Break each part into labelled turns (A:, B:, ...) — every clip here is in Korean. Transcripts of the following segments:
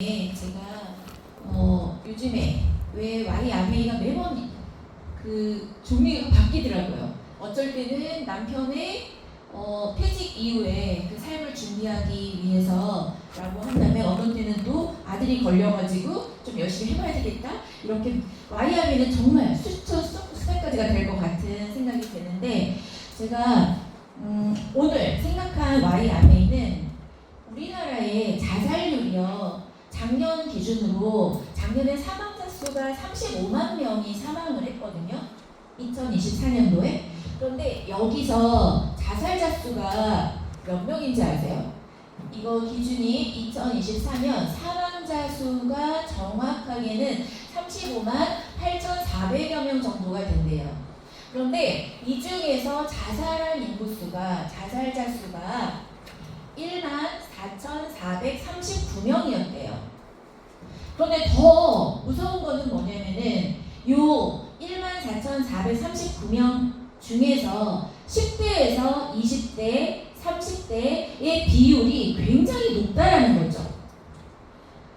A: 제가 요즘에 왜 YRA가 매번 그 종류가 바뀌더라고요. 어쩔 때는 남편의 퇴직 이후에 그 삶을 준비하기 위해서라고 한다면 어떤 때는 또 아들이 걸려가지고 좀 열심히 해봐야 되겠다 이렇게 YRA는 정말 수천 수백가지가 될 것 같은 생각이 드는데 제가 오늘 생각한 YRA는 우리나라의 자살률이요. 작년 기준으로 작년에 사망자 수가 35만 명이 사망을 했거든요. 2024년도에. 그런데 여기서 자살자 수가 몇 명인지 아세요? 이거 기준이 2024년 사망자 수가 정확하게는 35만 8,400여 명 정도가 된대요. 그런데 이 중에서 자살한 자살자 수가 14,439명이었대요. 그런데 더 무서운 거는 뭐냐면은 요 14,439명 중에서 10대에서 20대, 30대의 비율이 굉장히 높다라는 거죠.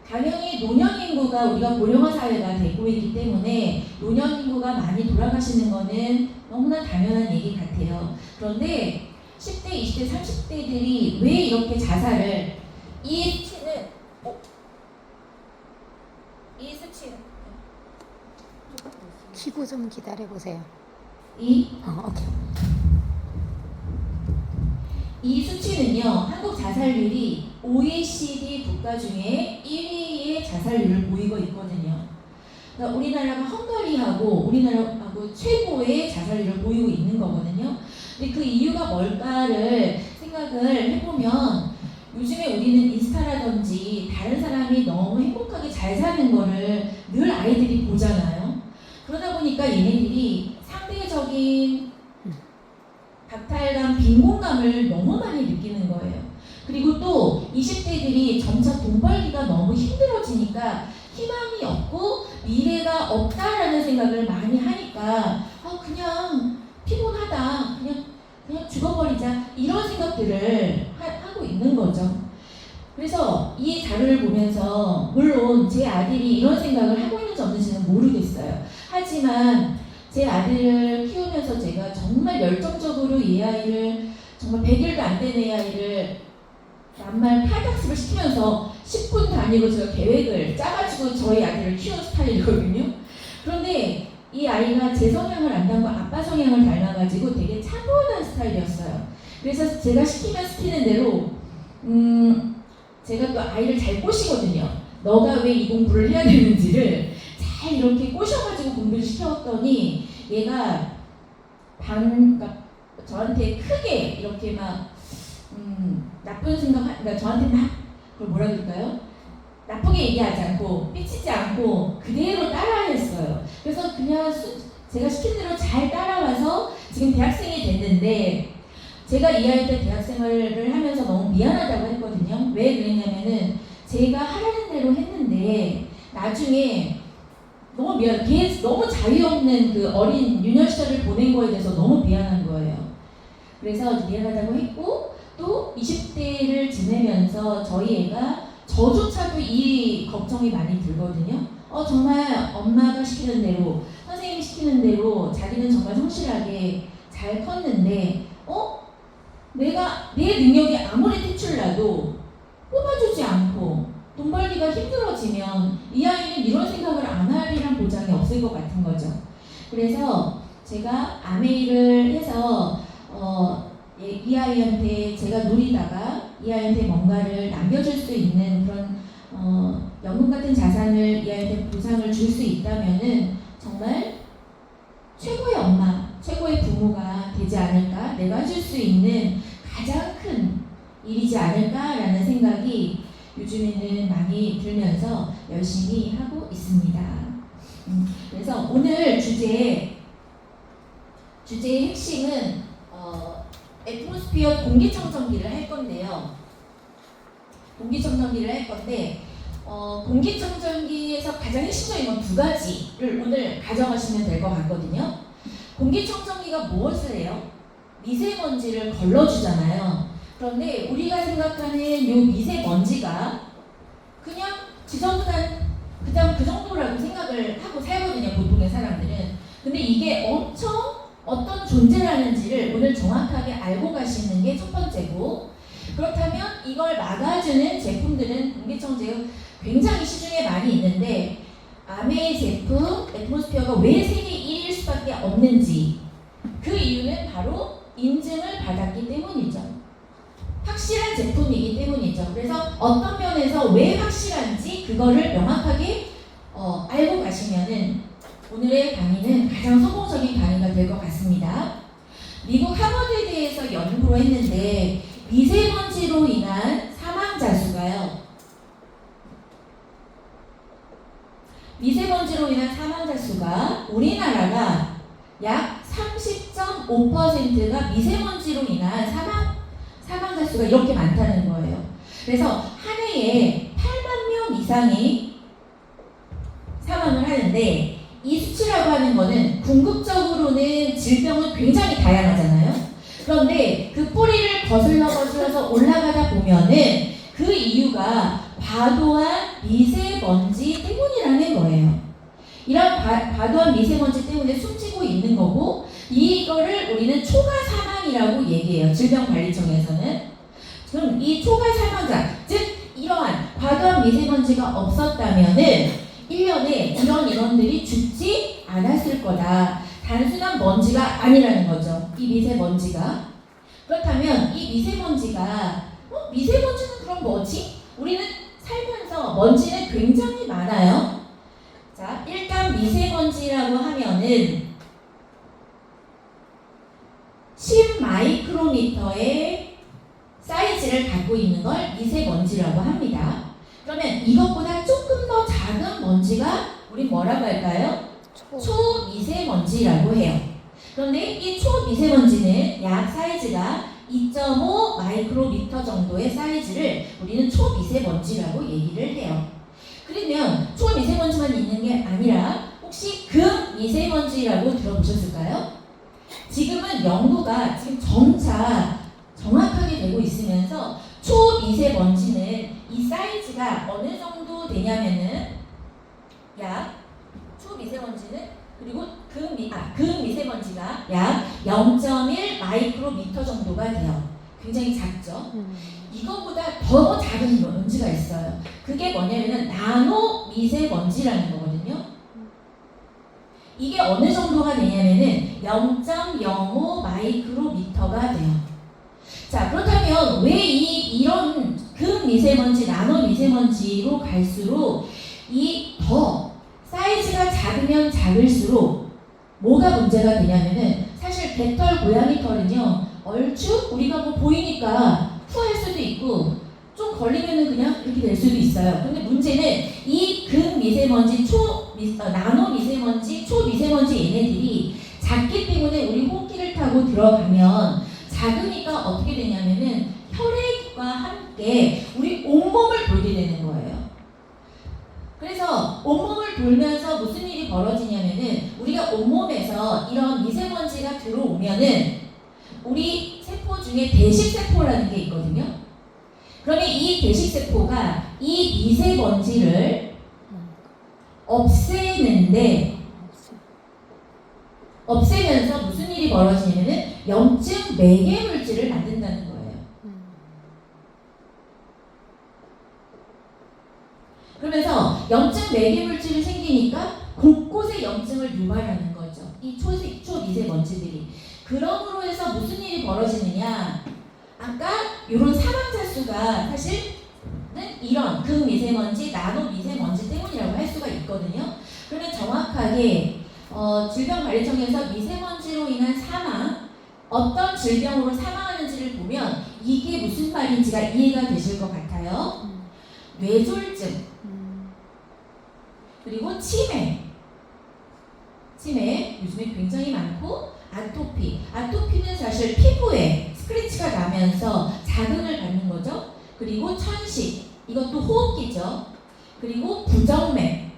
A: 당연히 노년 인구가 우리가 고령화 사회가 되고 있기 때문에 노년 인구가 많이 돌아가시는 거는 너무나 당연한 얘기 같아요. 그런데 10대, 20대, 30대들이 왜 이렇게 자살을 이 수치는
B: 키고 좀 기다려보세요.
A: 오케이. 이 수치는요, 한국 자살률이 OECD 국가 중에 1위의 자살률을 보이고 있거든요. 그러니까 우리나라가 우리나라하고 최고의 자살률을 보이고 있는 거거든요. 근데 그 이유가 뭘까를 생각을 해보면 요즘에 우리는 인스타라든지 다른 사람이 너무 행복하게 잘 사는 거를 늘 아이들이 보잖아요. 그러다 보니까 얘네들이 상대적인 박탈감, 빈곤감을 너무 많이 느끼는 거예요. 그리고 또 20대들이 점차 돈 벌기가 너무 힘들어지니까 희망이 없고 미래가 없다라는 생각을 많이 하니까 그냥 피곤하다, 그냥 죽어버리자 이런 생각들을 하고 있는 거죠. 그래서 이 자료를 보면서 물론 제 아들이 이런 생각을 하고 있는지 없는지는 모르겠어요. 하지만 제 아들을 키우면서 제가 정말 열정적으로 이 아이를 정말 100일도 안 된 애 아이를 남말 탈학습을 시키면서 10분 단위로 제가 계획을 짜가지고 저희 아들을 키우는 스타일이거든요. 그런데 이 아이가 제 성향을 안 닮고 아빠 성향을 닮아가지고 되게 차분한 스타일이었어요. 그래서 제가 시키는 대로 제가 또 아이를 잘 꼬시거든요. 너가 왜 이 공부를 해야 되는지를 잘 이렇게 꼬셔가지고 공부를 시켰더니 얘가 그러니까 저한테 크게 이렇게 막 나쁜 그러니까 저한테 막 그걸 뭐라 그럴까요? 나쁘게 얘기하지 않고 삐치지 않고 그대로 따라했어요. 그래서 그냥 제가 시킨 대로 잘 따라와서 지금 대학생이 됐는데 제가 이 아이 때 대학생활을 하면서 너무 미안하다고 했거든요. 왜 그랬냐면은 제가 하라는 대로 했는데 나중에 너무 걔 너무 자유 없는 그 어린 유년 시절을 보낸 거에 대해서 너무 미안한 거예요. 그래서 미안하다고 했고 또 20대를 지내면서 저희 애가 저조차도 이 걱정이 많이 들거든요. 정말 엄마가 시키는 대로 선생님이 시키는 대로 자기는 정말 성실하게 잘 컸는데 내가 내 능력이 아무리 퇴출나도 뽑아주지 않고 돈 벌기가 힘들어지면 이 아이는 이런 생각을 안 하리란 보장이 없을 것 같은 거죠. 그래서 제가 아메이를 해서 이 아이한테 제가 누리다가 이 아이한테 뭔가를 남겨줄 수 있는 그런 연금 같은 자산을 이 아이한테 보상을 줄 수 있다면은 정말 최고의 엄마, 최고의 부모가 되지 않을까, 내가 해줄 수 있는 가장 큰 일이지 않을까라는 생각이 요즘에는 많이 들면서 열심히 하고 있습니다. 그래서 오늘 주제의 핵심은 애트모스피어 공기청정기를 할 건데요. 공기청정기에서 가장 핵심적인 건 두 가지를 오늘 가져가시면 될 것 같거든요. 공기청정기가 무엇을 해요? 미세먼지를 걸러주잖아요. 그런데 우리가 생각하는 이 미세먼지가 그냥 지저분한 그냥 그 정도라고 생각을 하고 살거든요, 보통의 사람들은. 근데 이게 엄청 어떤 존재를 하는지를 오늘 정확하게 알고 가시는 게 첫 번째고, 그렇다면 이걸 막아주는 제품들은 공기청정제가 굉장히 시중에 많이 있는데, 아메이 제품 애트모스피어가 왜 세계 1위일 수밖에 없는지, 그 이유는 바로 인증을 받았기 때문이죠. 확실한 제품이기 때문이죠. 그래서 어떤 면에서 왜 확실한지 그거를 명확하게 알고 가시면은 오늘의 강의는 가장 성공적인 강의가 될 것 같습니다. 미국 하버드대에서 연구를 했는데 미세먼지로 인한 사망자 수가요. 미세먼지로 인한 사망자 수가 우리나라가 약 30.5%가 미세먼지로 인한 사망자 수가 이렇게 많다는 거예요. 그래서 한 해에 8만 명 이상이 사망을 하는데, 이 수치라고 하는 거는 궁극적으로는 질병은 굉장히 다양하잖아요. 그런데 그 뿌리를 거슬러서 올라가다 보면은 그 이유가 과도한 미세먼지 때문이라는 거예요. 이런 과도한 미세먼지 때문에 숨지고 있는 거고, 이거를 우리는 초과 사망이라고 얘기해요. 질병관리청에서는. 그럼 이 초과 사망자, 즉 이러한 과도한 미세먼지가 없었다면은 1년에 이런 인원들이 죽지 않았을 거다. 단순한 먼지가 아니라는 거죠, 이 미세먼지가. 그렇다면 이 미세먼지가 미세먼지는 그럼 뭐지? 우리는 살면서 먼지는 굉장히 많아요. 자, 일단 미세먼지라고 하면은 10마이크로미터의 사이즈를 갖고 있는 걸 미세먼지라고 합니다. 그러면 이것보다 조금 더 작은 먼지가 우리 뭐라고 할까요? 초미세먼지라고 해요. 그런데 이 초미세먼지는 약 사이즈가 2.5 마이크로미터 정도의 사이즈를 우리는 초미세먼지라고 얘기를 해요. 그러면 초미세먼지만 있는 게 아니라 혹시 극미세먼지라고 들어보셨을까요? 지금은 연구가 지금 점차 정확하게 되고 있으면서 초미세먼지는 이 사이즈가 어느 정도 되냐면은 약 초미세먼지는 그리고 극미세먼지가 약 0.1 마이크로미터 정도가 돼요. 굉장히 작죠. 이거보다 더 작은 먼지가 있어요. 그게 뭐냐면은 나노 미세먼지라는 거거든요. 이게 어느 정도가 되냐면은 0.05 마이크로미터가 돼요. 자, 그렇다면 왜 이런 극미세먼지, 나노 미세먼지로 갈수록 이 더 사이즈가 작으면 작을수록 뭐가 문제가 되냐면은, 사실 개털, 고양이 털은요, 얼추 우리가 뭐 보이니까 후할 수도 있고 좀 걸리면은 그냥 이렇게 될 수도 있어요. 근데 문제는 이 극미세먼지, 나노 미세먼지, 초미세먼지 얘네들이 작기 때문에 우리 호흡기를 타고 들어가면, 작으니까 어떻게 되냐면은 혈액과 함께 우리 온몸을 돌게 되는 거예요. 그래서 온몸을 돌면서 무슨 일이 벌어지냐면은, 우리가 온몸에서 이런 미세먼지가 들어오면은 우리 세포 중에 대식세포라는 게 있거든요. 그러면 이 대식세포가 이 미세먼지를 없애면서 무슨 일이 벌어지냐면은 염증 매개 물질을 만든다는 거예요. 그러면서 염증 매개 물질이 생기니까 곳곳에 염증을 유발하는 거죠. 이 초미세먼지들이. 그러므로 해서 무슨 일이 벌어지느냐? 아까 이런 사망자 수가 사실은 이런 극미세먼지, 나노 미세먼지 때문이라고 할 수가 있거든요. 그러면 정확하게 질병관리청에서 미세먼지로 인한 사망, 어떤 질병으로 사망하는지를 보면 이게 무슨 말인지가 이해가 되실 것 같아요. 뇌졸중, 그리고 치매 요즘에 굉장히 많고, 아토피는 사실 피부에 스크래치가 나면서 자극을 받는 거죠. 그리고 천식, 이것도 호흡기죠. 그리고 부정맥,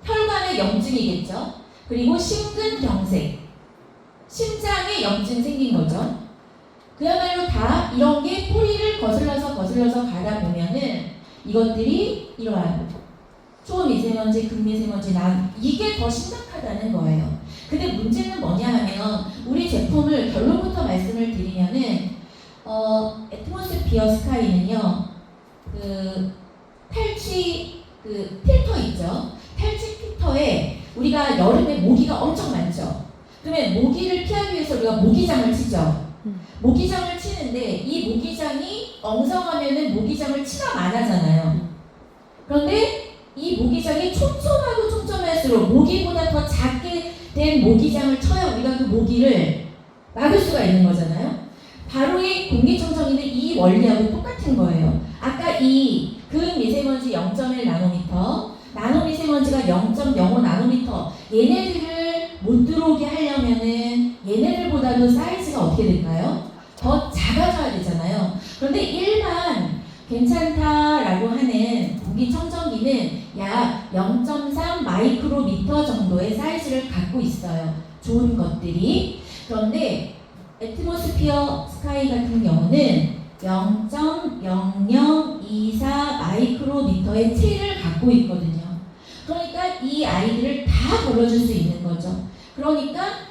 A: 혈관의 염증이겠죠. 그리고 심근경색, 심장에 염증 생긴 거죠. 그야말로 다 이런 게 뿌리를 거슬러서 가다 보면은 이것들이 이러한 초미세먼지, 극미세먼지, 이게 더 심각하다는 거예요. 근데 문제는 뭐냐 하면 우리 제품을 결론부터 말씀을 드리면은 애트모스피어 스카이는요 그 탈취 그 필터 있죠. 탈취 필터에 우리가 여름에 모기가 엄청 많죠. 그러면 모기를 피하기 위해서 우리가 모기장을 치죠. 모기장을 치는데 이 모기장이 엉성하면은 모기장을 치면 안 하잖아요. 그런데 이 모기장이 촘촘하고 촘촘할수록 모기보다 더 작게 된 모기장을 쳐야 우리가 그 모기를 막을 수가 있는 거잖아요. 바로 이 공기청정기는 이 원리하고 똑같은 거예요. 아까 이 극미세먼지 0.1 나노미터, 나노미세먼지가 0.05 나노미터, 얘네들을 못 들어오게 하려면은 얘네들보다도 사이즈가 어떻게 될까요? 더 작아져야 되잖아요. 그런데 일반 괜찮다라고 하는 공기청정기는 약 0.3 마이크로미터 정도의 사이즈를 갖고 있어요. 좋은 것들이. 그런데 애트모스피어 스카이 같은 경우는 0.0024 마이크로미터의 체를 갖고 있거든요. 그러니까 이 아이들을 다 걸러줄 수 있는 거죠. 그러니까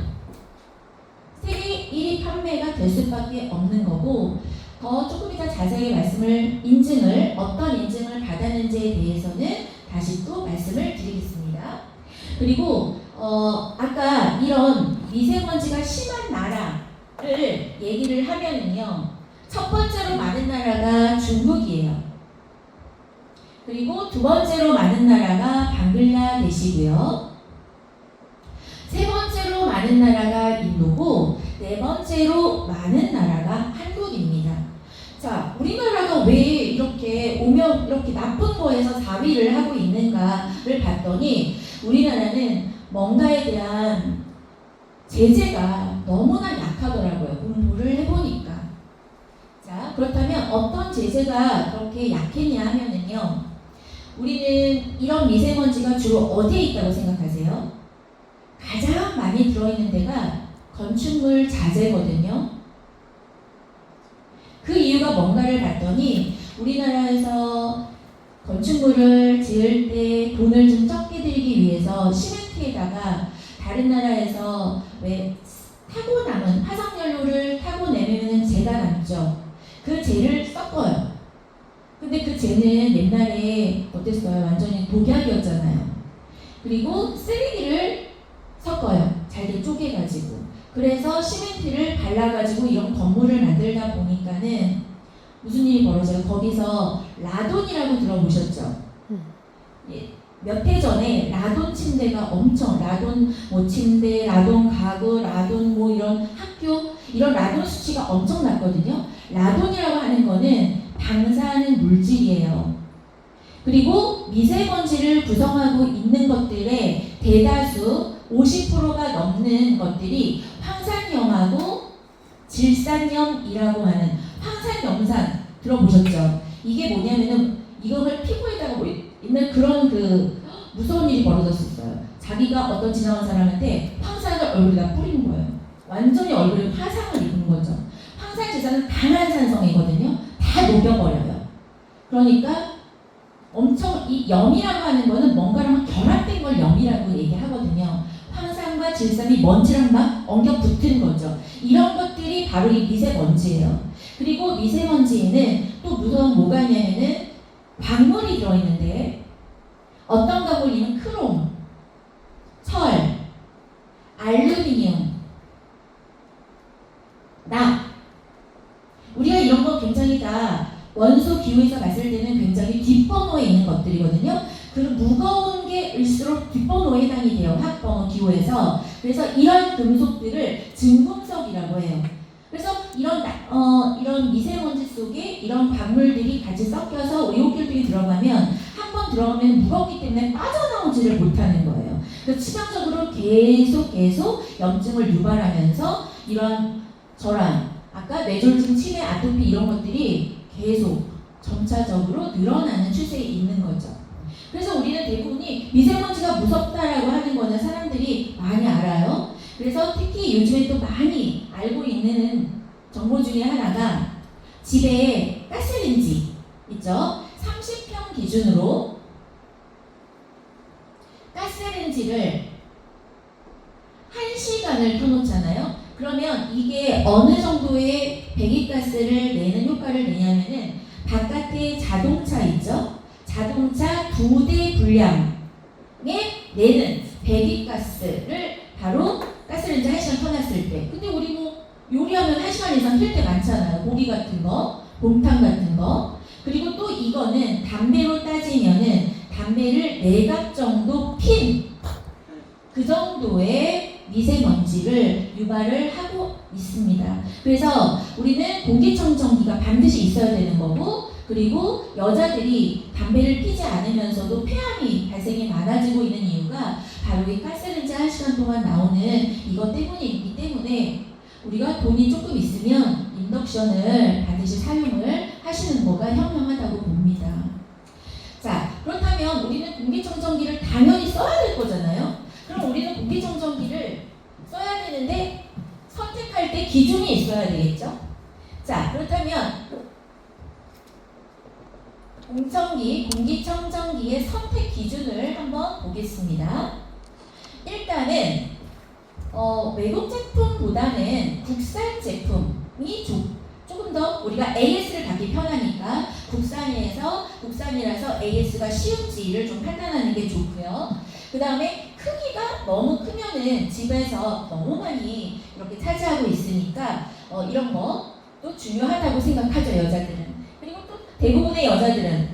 A: 세계 1위 판매가 될 수밖에 없는 거고, 더 조금 이따 자세히 어떤 인증을 받았는지에 대해서는 다시 또 말씀을 드리겠습니다. 그리고 아까 이런 미세먼지가 심한 나라를 얘기를 하면은요, 첫 번째로 많은 나라가 중국이에요. 그리고 두 번째로 많은 나라가 방글라데시고요. 세 번째로 많은 나라가 인도고, 네 번째로 많은 나라가 한국입니다. 자, 우리나라가 왜 이렇게 나쁜 거에서 4위를 하고 있는가를 봤더니, 우리나라는 뭔가에 대한 제재가 너무나 약하더라고요. 공부를 해보니까. 자, 그렇다면 어떤 제재가 그렇게 약했냐 하면은요, 우리는 이런 미세먼지가 주로 어디에 있다고 생각하세요? 가장 많이 들어있는 데가 건축물 자재거든요. 그 이유가 뭔가를 봤더니, 우리나라에서 건축물을 지을 때 돈을 좀 적게 들이기 위해서 시멘트에다가 다른 나라에서 왜 타고 남은 화석연료를 타고 내면 재가 남죠. 그 재를 섞어요. 근데 그 재는 옛날에 어땠어요? 완전히 독약이었잖아요. 그리고 쓰레기를 섞어요. 잘게 쪼개가지고. 그래서 시멘트를 발라가지고 이런 건물을 만들다 보니까는 무슨 일이 벌어져요? 거기서 라돈이라고 들어보셨죠? 예, 몇 해 전에 라돈 침대가 라돈 침대, 라돈 가구, 라돈 이런 학교, 이런 라돈 수치가 엄청 났거든요. 라돈이라고 하는 거는 방사하는 물질이에요. 그리고 미세먼지를 구성하고 있는 것들의 대다수 50%가 넘는 것들이 황산염하고 질산염이라고 하는 황산염산 들어보셨죠? 이게 뭐냐면은 이거를 피부에다가 있는 그런 무서운 일이 벌어졌었어요. 자기가 어떤 지나간 사람한테 황산을 얼굴에다 뿌린 거예요. 완전히 얼굴에 화상을 입은 거죠. 황산 질산은 강한산성이거든요. 다 녹여버려요. 그러니까 엄청 이 염이라고 하는 거는 뭔가랑 결합된 걸 염이라고 얘기하거든요. 황산과 질산이 먼지랑 막 엉겨 붙은 거죠. 이런 것들이 바로 이 미세먼지예요. 그리고 미세먼지에는 또 무서운 뭐가 있냐면은 광물이 들어있는데, 어떤 광물이면 크롬, 철, 알루미늄, 납. 우리가 이런 거 굉장히 다 원소 기호에서 봤을 때는 굉장히 뒷번호에 있는 것들이거든요. 그 무거운 게일수록 뒷번호에 해당이 돼요. 합번호 기호에서. 그래서 이런 금속들을 증금속이라고 해요. 그래서 이런 미세먼지 속에 이런 광물들이 같이 섞여서 의용결핍이 들어가면, 한 번 들어가면 무겁기 때문에 빠져나오지를 못하는 거예요. 그래서 치명적으로 계속 염증을 유발하면서 저런 아까 뇌졸중, 치매, 아토피 이런 것들이 계속 점차적으로 늘어나는 추세에 있는 거죠. 그래서 우리는 대부분이 미세먼지가 무섭다라고 하는 거는 사람들이 많이 알아요. 그래서 특히 요즘에 또 많이 알고 있는 정보 중에 하나가, 집에 가스레인지 있죠? 30평 기준으로 가스레인지를 1시간을 켜놓잖아요. 그러면 이게 어느 정도의 배기가스를 내는 효과를 내냐면은 바깥에 자동차 있죠? 자동차 2대 분량에 내는 배기가스를 바로 가스레인지 1시간 켜놨을 때. 근데 우리 뭐 요리하면 1시간 이상 켤 때 많잖아요. 고기 같은 거, 곰탕 같은 거. 그리고 또 이거는 담배로 따지면은 담배를 4갑 정도 핀 그 정도의 미세먼지를 유발을 하고 있습니다. 그래서 우리는 공기청정기가 반드시 있어야 되는 거고, 그리고 여자들이 담배를 피지 않으면서도 폐암이 발생이 많아지고 있는 이유가 바로 이 가스레인지 1시간 동안 나오는 이것 때문이기 때문에 우리가 돈이 조금 있으면 인덕션을 반드시 사용을 하시는 거가 현명하다고 봅니다. 자, 그렇다면 우리는 공기청정기를 당연히 써야 될 거잖아요. 그럼 우리는 공기청정기를 써야 되는데 선택할 때 기준이 있어야 되겠죠? 자, 그렇다면 공기청정기의 선택 기준을 한번 보겠습니다. 일단은 외국 제품보다는 국산 제품이 조금 더 우리가 AS를 받기 편하니까 국산이라서 AS가 쉬운지를 좀 판단하는 게 좋고요. 그 다음에 크기가 너무 크면은 집에서 너무 많이 이렇게 차지하고 있으니까 이런 것도 중요하다고 생각하죠, 여자들은. 그리고 또 대부분의 여자들은,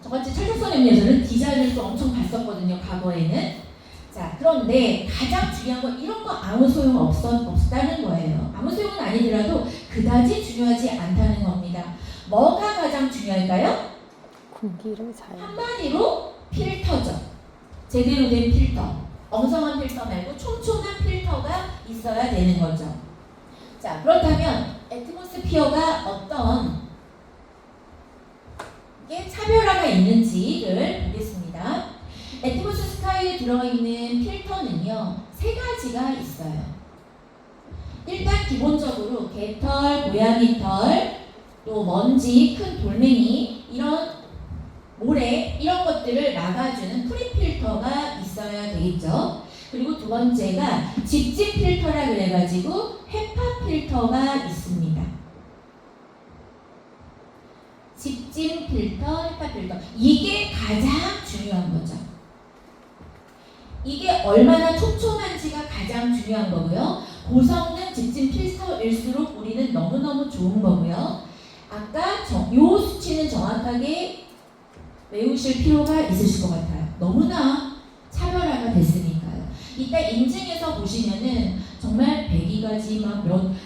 A: 저같이 철저성 있는 여자는 디자인을 또 엄청 봤었거든요, 과거에는. 자, 그런데 가장 중요한 건 이런 거 아무 소용 없다는 거예요. 아무 소용은 아니더라도 그다지 중요하지 않다는 겁니다. 뭐가 가장 중요할까요?
B: 공기를 사용.
A: 한마디로 필터죠. 제대로 된 필터. 엉성한 필터 말고 촘촘한 필터가 있어야 되는 거죠. 자, 그렇다면 애트모스피어가 어떤 게 차별화가 있는지를 보겠습니다. 애트모스 스카이에 들어있는 필터는요 3가지가 있어요. 일단 기본적으로 개털, 고양이털, 또 먼지, 큰 돌멩이, 이런 모래, 이런 것들을 막아주는 프리필터가 있어야 되겠죠. 그리고 두 번째가 집진 필터라 그래가지고 헤파 필터가 있습니다. 집진 필터, 헤파 필터, 이게 가장 중요한 거죠. 이게 얼마나 촘촘한지가 가장 중요한 거고요. 고성능 집진 필터일수록 우리는 너무너무 좋은 거고요. 아까 요 수치는 정확하게 외우실 필요가 있으실 것 같아요. 너무나 차별화가 됐으니까요. 이따 인증해서 보시면은 정말 102가지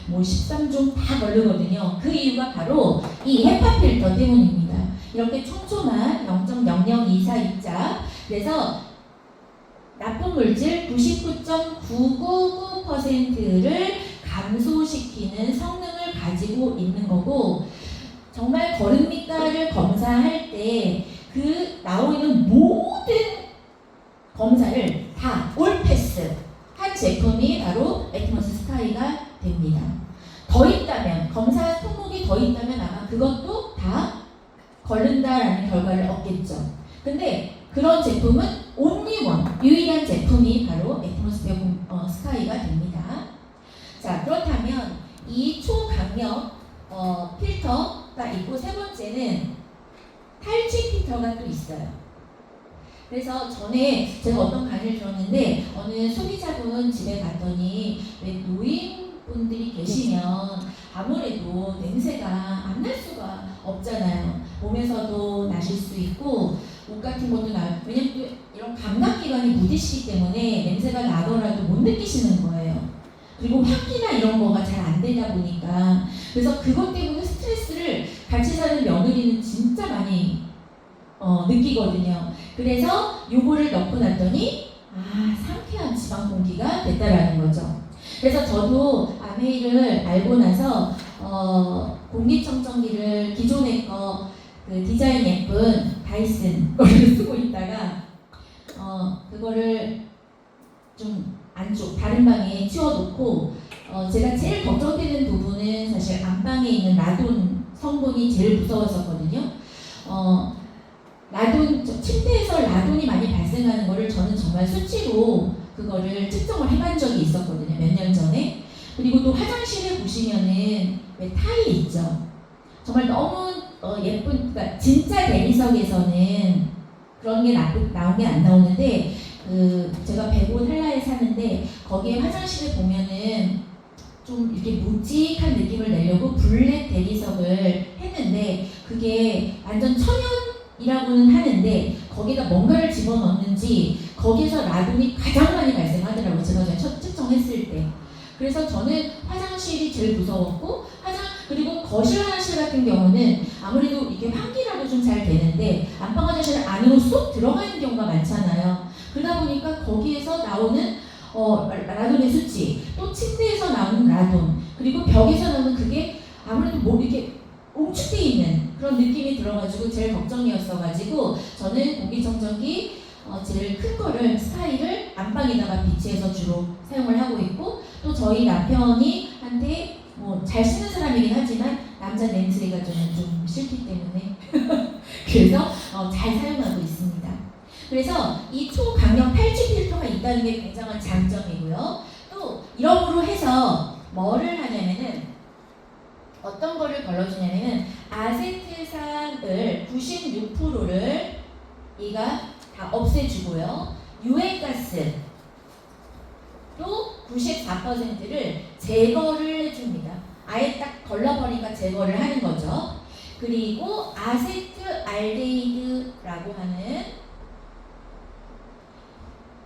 A: 뭐 13종 다 걸리거든요. 그 이유가 바로 이 헤파 필터 때문입니다. 이렇게 촘촘한 0.00242자, 그래서 나쁜 물질 99.999%를 감소시키는 성능을 가지고 있는 거고, 정말 거름 밑가를 검사할 때 그 나오는 모든 검사를 다 올 패스 한 제품이 바로 애트모스 스카이가 됩니다. 더 있다면, 검사 품목이 더 있다면 아마 그것도 다 걸른다라는 결과를 얻겠죠. 근데 그런 제품은 only one, 유일한 제품이 바로 애트모스피어 스카이가 됩니다. 자, 그렇다면 이 초강력 필터가 있고, 세 번째는 탈취 필터가 또 있어요. 그래서 전에 제가 어떤 강의를 들었는데 어느 소비자분 집에 갔더니 왜 노인분들이 계시면 아무래도 냄새가 안 날 수가 없잖아요. 몸에서도 나실 수 있고 옷 같은 것도 왜냐면 또 이런 감각기관이 무디시기 때문에 냄새가 나더라도 못 느끼시는 거예요. 그리고 환기나 이런 거가 잘 안 되다 보니까, 그래서 그것 때문에 스트레스를 같이 사는 며느리는 진짜 많이 느끼거든요. 그래서 요거를 넣고 났더니 상쾌한 지방 공기가 됐다라는 거죠. 그래서 저도 아메이를 알고 나서 공기청정기를 기존의 그 디자인 예쁜 다이슨 거를 쓰고 있다가 그거를 좀 안쪽 다른 방에 치워놓고, 제가 제일 걱정되는 부분은 사실 안방에 있는 라돈 성분이 제일 무서웠었거든요. 침대에서 라돈이 많이 발생하는 거를 저는 정말 수치로 그거를 측정을 해본 적이 있었거든요. 몇 년 전에. 그리고 또 화장실에 보시면은 왜 타일 있죠. 정말 너무 예쁜, 그러니까 진짜 대리석에서는 그런 게 나온 게 안 나오는데, 제가 백오 한라에 사는데 거기에 화장실에 보면은 좀 이렇게 묵직한 느낌을 내려고 블랙 대리석을 했는데, 그게 완전 천연이라고는 하는데 거기다 뭔가를 집어넣는지 거기에서 라돈이 가장 많이 발생하더라고요. 제가 측정했을 때. 그래서 저는 화장실이 제일 무서웠고, 그리고 거실 화장실 같은 경우는 아무래도 이게 환기라도 좀 잘 되는데 안방 화장실 안으로 쏙 들어가는 경우가 많잖아요. 그러다 보니까 거기에서 나오는 라돈의 수치, 또 침대에서 나오는 라돈, 그리고 벽에서 나오는 그게 아무래도 이렇게 웅축돼 있는 그런 느낌이 들어가지고 제일 걱정이었어가지고 저는 공기청정기 제일 큰 거를 스타일을 안방에다가 비치해서 주로 사용을 하고 있고, 또 저희 남편이 한테 잘 씻는 사람이긴 하지만 남자 냄새가 저는 좀 싫기 때문에 그래서 잘 사용하고 있습니다. 그래서 이 초강력 탈취 필터가 있다는 게 굉장한 장점이고요. 또 이러므로 해서 뭐를 하냐면은 어떤 거를 걸러주냐면은 아세트산을 96%를 얘가 다 없애주고요. 유해가스 또 94%를 제거를 해줍니다. 아예 딱 걸러버리니까 제거를 하는 거죠. 그리고 아세트알데히드라고 하는,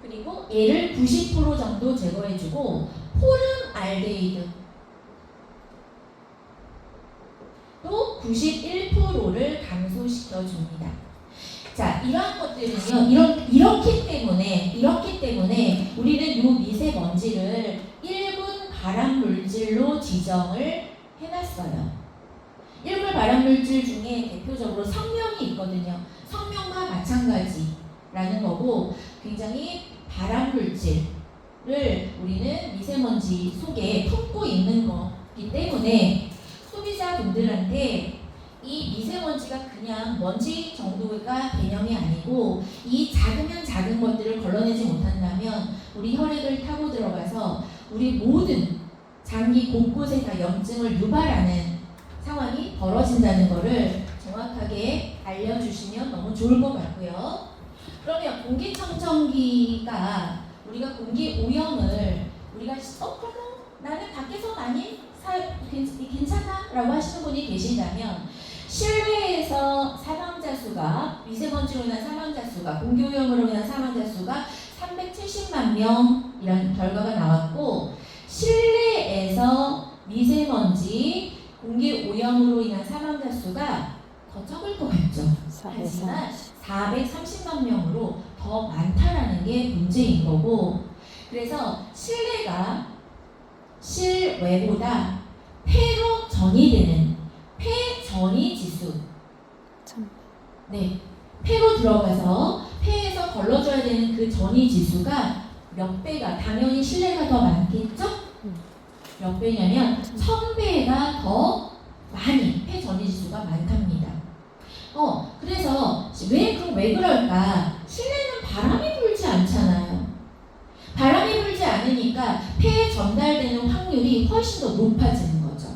A: 그리고 얘를 90% 정도 제거해주고 포름알데히드 또 91%를 감소시켜줍니다. 자, 이러한 것들은요, 이렇기 때문에 우리는 이 미세먼지를 1군 발암물질로 지정을 해놨어요. 1군 발암물질 중에 대표적으로 성명이 있거든요. 성명과 마찬가지라는 거고, 굉장히 발암물질을 우리는 미세먼지 속에 품고 있는 거기 때문에 소비자분들한테 이 미세먼지가 그냥 먼지 정도가 개념이 아니고, 이 작으면 작은 것들을 걸러내지 못한다면 우리 혈액을 타고 들어가서 우리 모든 장기 곳곳에 다 염증을 유발하는 상황이 벌어진다는 것을 정확하게 알려주시면 너무 좋을 것 같고요. 그러면 공기청정기가 우리가 공기 오염을 우리가 그럼 나는 밖에서 많이 괜찮아? 라고 하시는 분이 계신다면, 실내에서 사망자 수가, 미세먼지로 인한 사망자 수가, 공기오염으로 인한 사망자 수가 370만 명이라는 결과가 나왔고, 실내에서 미세먼지, 공기오염으로 인한 사망자 수가 더 적을 것 같죠. 하지만 430만 명으로 더 많다라는 게 문제인 거고, 그래서 실내가 실외보다 폐로 전이되는 폐전이 지수, 네, 폐로 들어가서 폐에서 걸러줘야 되는 그 전이 지수가 몇 배가, 당연히 실내가 더 많겠죠? 몇 배냐면 1000배가 더 많이 폐전이 지수가 많답니다. 그래서 왜 그럴까? 실내는 바람이 불지 않잖아요. 바람이 불지 않으니까 폐에 전달되는 확률이 훨씬 더 높아지는 거죠.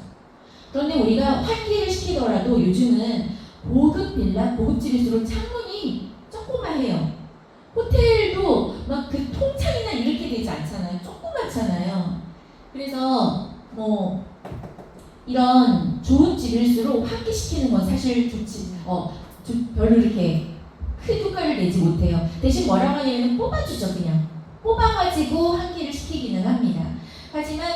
A: 그런데 우리가 환기를 시키더라도 요즘은 고급 빌라, 고급집일수록 창문이 조그마해요. 호텔도 막 그 통창이나 이렇게 되지 않잖아요. 조그맣잖아요. 그래서 이런 좋은 집일수록 환기시키는 건 사실 별로 이렇게 큰 효과를 내지 못해요. 대신 뭐라고 하냐면 뽑아주죠. 그냥 뽑아가지고 환기를 시키기는 합니다. 하지만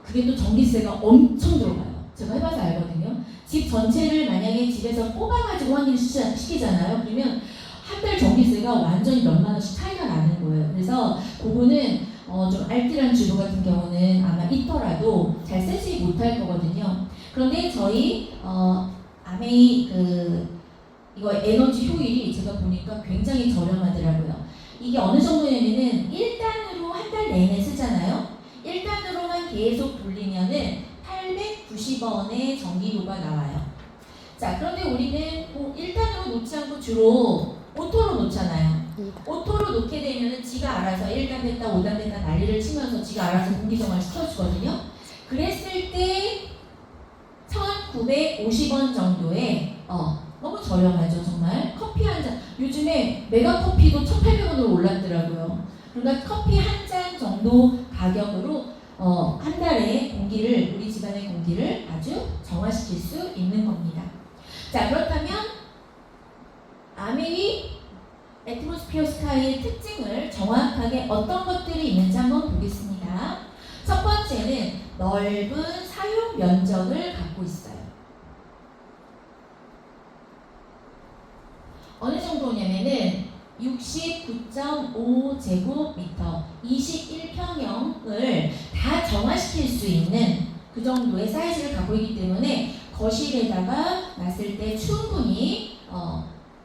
A: 그게 또 전기세가 엄청 들어가요. 제가 해봐서 알거든요. 집 전체를 만약에 집에서 뽑아가지고 환기를 시키잖아요. 그러면 한 달 전기세가 완전히 몇만 원씩 차이가 나는 거예요. 그래서 그거는 좀 알뜰한 주부 같은 경우는 아마 있더라도 잘 쓰지 못할 거거든요. 그런데 저희 아메이 이거 에너지 효율이 제가 보니까 굉장히 저렴하더라고요. 이게 어느 정도냐면은 1단으로 한 달 내내 쓰잖아요. 1단으로만 계속 돌리면은 890원의 전기료가 나와요. 자, 그런데 우리는 1단으로 놓지 않고 주로 오토로 놓잖아요.
B: 2단.
A: 오토로 놓게 되면은 지가 알아서 1단 됐다 5단 됐다 난리를 치면서 지가 알아서 공기 정화를 시켜주거든요. 그랬을 때 1,950원 정도에 너무 저렴하죠 정말. 커피 한 잔 요즘에 메가커피도 1,800원으로 올랐더라고요. 그러니까 커피 한 잔 정도 가격으로 한 달에 공기를 우리 집안의 공기를 아주 정화시킬 수 있는 겁니다. 자 그렇다면 아메리 애트모스피어 스카이의 특징을 정확하게 어떤 것들이 있는지 한번 보겠습니다. 첫 번째는 넓은 사용 면적을 갖고 있어요. 어느 정도냐면은 69.5제곱미터 21평형을 다 정화시킬 수 있는 그 정도의 사이즈를 갖고 있기 때문에 거실에다가 놨을 때 충분히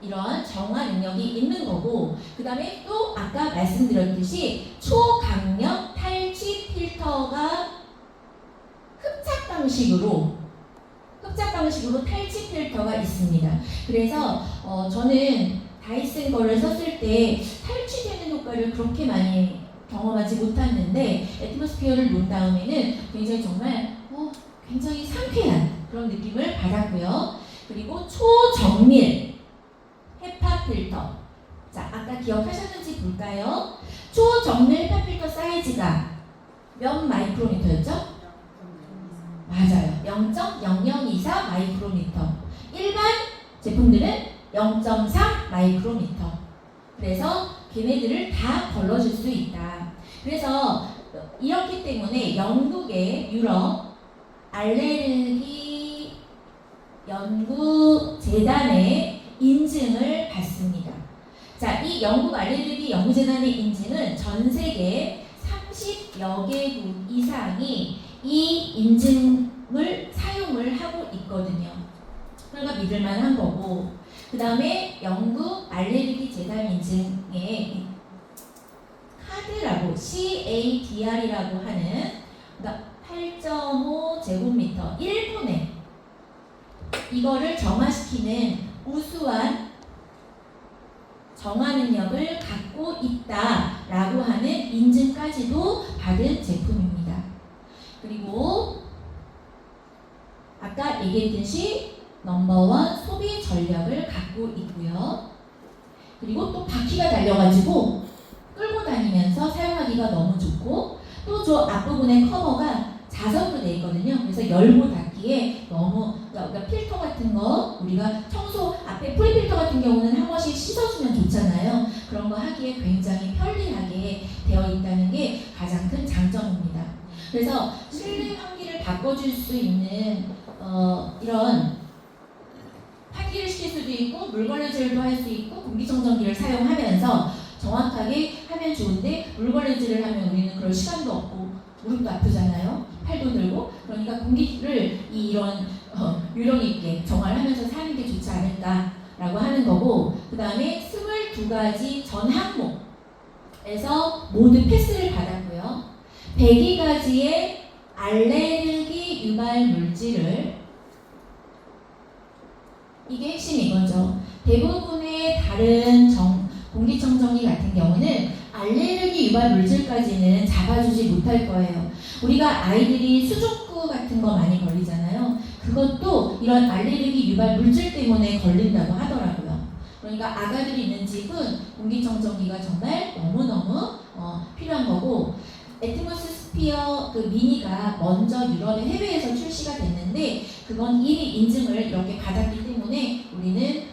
A: 이런 정화 능력이 있는 거고, 그 다음에 또 아까 말씀드렸듯이 초강력 탈취 필터가 흡착 방식으로 탈취 필터가 있습니다. 그래서 저는 다이슨 거를 썼을 때 탈취되는 효과를 그렇게 많이 경험하지 못했는데 애트모스피어를 놓은 다음에는 굉장히 정말 굉장히 상쾌한 그런 느낌을 받았고요. 그리고 초정밀 헤파 필터. 자, 아까 기억하셨는지 볼까요? 초정밀 헤파 필터 사이즈가 몇 마이크로미터였죠? 맞아요. 0.0024 마이크로미터. 일반 제품들은 0.3 마이크로미터. 그래서 걔네들을 다 걸러줄 수 있다. 그래서 이렇기 때문에 영국의 유럽 알레르기 연구재단의 인증을 받습니다. 자, 이 영국 알레르기 연구재단의 인증은 전 세계 30여 개국 이상이 이 인증을 사용을 하고 있거든요. 그러니까 믿을만한 거고, 그 다음에 영국 알레르기 재단 인증에 카드라고 CADR이라고 하는, 그러니까 8.5 제곱미터 1분에 이거를 정화시키는 우수한 정화 능력을 갖고 있다라고 하는 인증까지도 받은 제품입니다. 그리고 아까 얘기했듯이 넘버원 소비 전력을 갖고 있고요. 그리고 또 바퀴가 달려가지고 끌고 다니면서 사용하기가 너무 좋고, 또 저 앞부분의 커버가 자석으로 되어 있거든요. 그래서 열고 닫기에 너무, 그러니까 필터 같은 거 우리가 청소 앞에 프리필터 같은 경우는 한 번씩 씻어주면 좋잖아요. 그런 거 하기에 굉장히 편리하게 되어 있다는 게 가장 큰 장점입니다. 그래서 실내 환기를 바꿔줄 수 있는 이런 환기를 시킬 수도 있고 물걸레질도 할 수 있고 공기청정기를 사용하면서 정확하게 하면 좋은데, 물걸레질을 하면 우리는 그럴 시간도 없고 무릎도 아프잖아요. 팔도 들고. 그러니까 공기를 이런 요령 있게 정화를 하면서 사는 게 좋지 않을까라고 하는 거고, 그 다음에 22가지 전 항목에서 모두 패스를 받았고요. 102가지의 알레르기 유발 물질을, 이게 핵심인 거죠. 대부분의 다른 공기청정기 같은 경우는 알레르기 유발 물질까지는 잡아주지 못할 거예요. 우리가 아이들이 수족구 같은 거 많이 걸리잖아요. 그것도 이런 알레르기 유발 물질 때문에 걸린다고 하더라고요. 그러니까 아가들이 있는 집은 공기청정기가 정말 너무너무 필요한 거고, 애트모스피어 그 미니가 먼저 유럽의 해외에서 출시가 됐는데 그건 이미 인증을 이렇게 받았기 때문에 우리는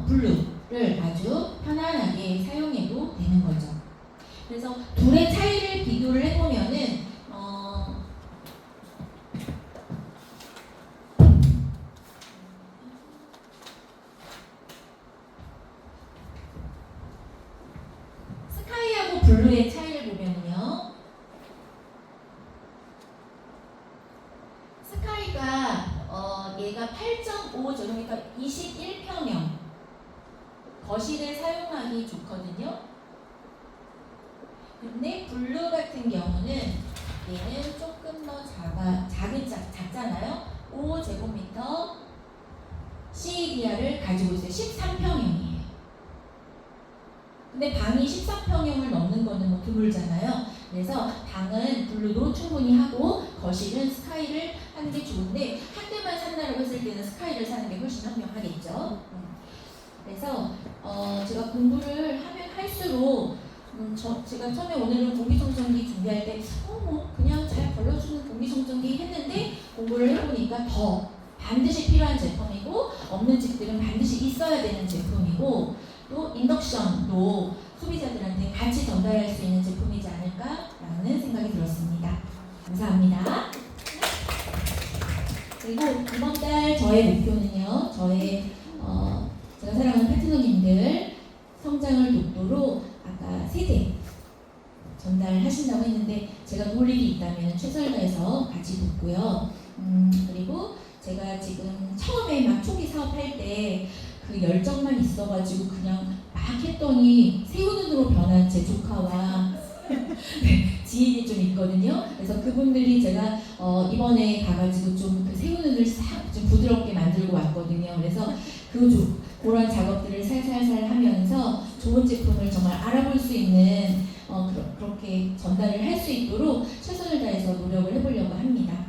A: 블루를 아주 편안하게 사용해도 되는 거죠. 그래서 둘의 차이를 비교를 해보면은 스카이하고 블루의 차이를 보면요, 스카이가 얘가 8.5제곱미터 21평형 거실에 사용하기 좋거든요. 근데 블루 같은 경우는 얘는 조금 더 작잖아요. 5제곱미터 CADR을 가지고 있어요. 13평형이에요. 근데 방이 14평형을 넘는 거는 뭐 드물잖아요. 그래서 방은 블루도 충분히 하고 거실은 스카이를 하는 게 좋은데 한 대만 산다고 했을 때는 스카이를 사는 게 훨씬 현명하겠죠. 그래서 제가 공부를 하면 할수록 제가 처음에 오늘은 공기청정기 준비할 때 뭐 그냥 잘 걸러주는 공기청정기 했는데 공부를 해보니까 더 반드시 필요한 제품이고 없는 집들은 반드시 있어야 되는 제품이고 또 인덕션도 소비자들한테 같이 전달할 수 있는 제품이지 않을까라는 생각이 들었습니다. 감사합니다. 그리고 이번 달 저의 목표는요. 제가 사랑하는 파트너님들 성장을 돕도록 아까 세대 전달하신다고 했는데 제가 도울 일이 있다면 최선을 다해서 같이 돕고요. 그리고 제가 지금 처음에 막 초기 사업할 때 그 열정만 있어가지고 그냥 막 했더니 새우눈으로 변한 제 조카와 지인이 좀 있거든요. 그래서 그분들이 제가 이번에 가가지고 좀 그 새우눈을 싹 좀 부드럽게 만들고 왔거든요. 그래서 그런 작업들을 살살살 하면서 좋은 제품을 정말 알아볼 수 있는 그렇게 전달을 할 수 있도록 최선을 다해서 노력을 해보려고 합니다.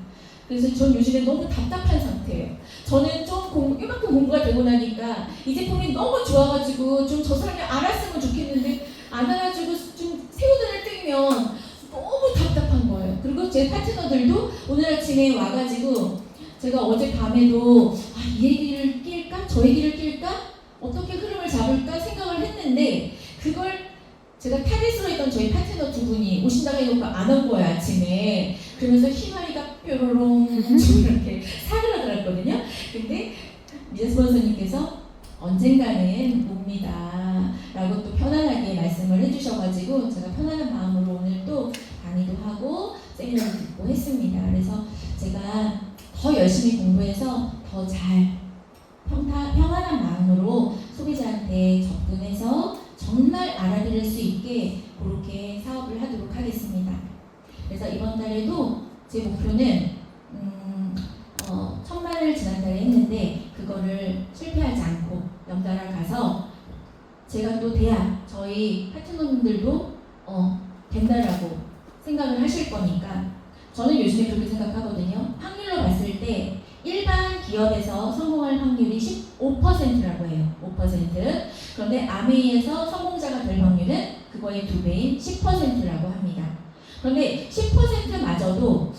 A: 그래서 전 요즘에 너무 답답한 상태예요. 저는 좀 이만큼 공부가 되고 나니까 이 제품이 너무 좋아가지고 좀 저 사람이 알았으면 좋겠는데 안 알아주고 좀 새우들을 떼면 너무 답답한 거예요. 그리고 제 파트너들도 오늘 아침에 와가지고 제가 어제 밤에도 이 얘기를 낄까? 저 얘기를 낄까? 어떻게 흐름을 잡을까 생각을 했는데 그걸 제가 타겟으로 했던 저희 파트너 두 분이 오신다고 해놓고 안 온 거예요 아침에. 그러면서 희마리가 뾰로롱 이렇게 사그라들었거든요. 근데 미제 스폰서님께서 언젠가는 옵니다 라고 또 편안하게 말씀을 해주셔가지고 제가 편안한 마음으로 오늘 또 강의도 하고 세미나도 듣고 했습니다. 그래서 제가 더 열심히 공부해서 더 잘 평안한 마음으로 소비자한테 접근해서 정말 알아들을 수 있게 그렇게 사업을 하도록 하겠습니다. 그래서 이번 달에도 제 목표는 1000만을 지난달에 했는데 그거를 실패하지 않고 연달아 가서 제가 또 저희 파트너분들도 된다라고 생각을 하실 거니까 저는 요즘에 그렇게 생각하거든요. 확률로 봤을 때 일반 기업에서 성공할 확률이 15%라고 해요. 5%. 그런데 아메이에서 성공자가 될 확률은 그거의 2배인 10%라고 합니다. 그런데 10%마저도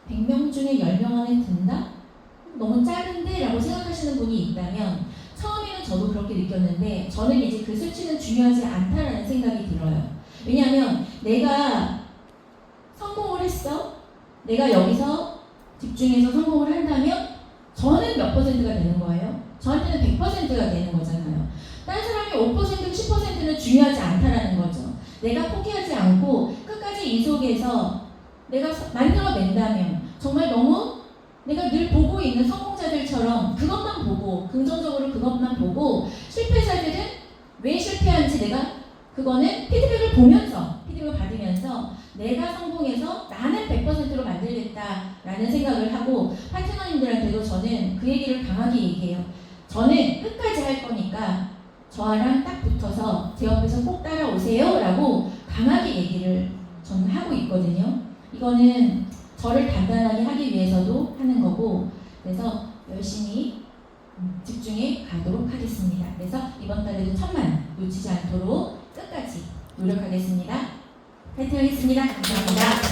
A: 100명 중에 10명 안에 든다? 너무 작은데? 라고 생각하시는 분이 있다면 처음에는 저도 그렇게 느꼈는데 저는 이제 그 수치는 중요하지 않다라는 생각이 들어요. 왜냐하면 내가 성공을 했어. 내가 여기서 집중해서 성공을 한다면 저는 몇 퍼센트가 되는 거예요? 저한테는 100%가 되는 거잖아요. 다른 사람이 5%, 10%는 중요하지 않다라는 거죠. 내가 포기하지 않고 끝까지 이 속에서 내가 만들어낸다면 정말 너무 내가 늘 보고 있는 성공자들처럼 그것만 보고 긍정적으로 그것만 보고 실패자들은 왜 실패한지 내가 그거는 피드백을 피드백을 받으면서 내가 성공해서 나는 100%로 만들겠다라는 생각을 하고 파트너님들한테도 저는 그 얘기를 강하게 얘기해요. 저는 끝까지 할 거니까 저랑 딱 붙어서 제 옆에서 꼭 따라오세요 라고 강하게 얘기를 저는 하고 있거든요. 이거는 저를 단단하게 하기 위해서도 하는 거고 그래서 열심히 집중해 가도록 하겠습니다. 그래서 이번 달에도 1000만 놓치지 않도록 끝까지 노력하겠습니다. 파이팅 하겠습니다. 감사합니다.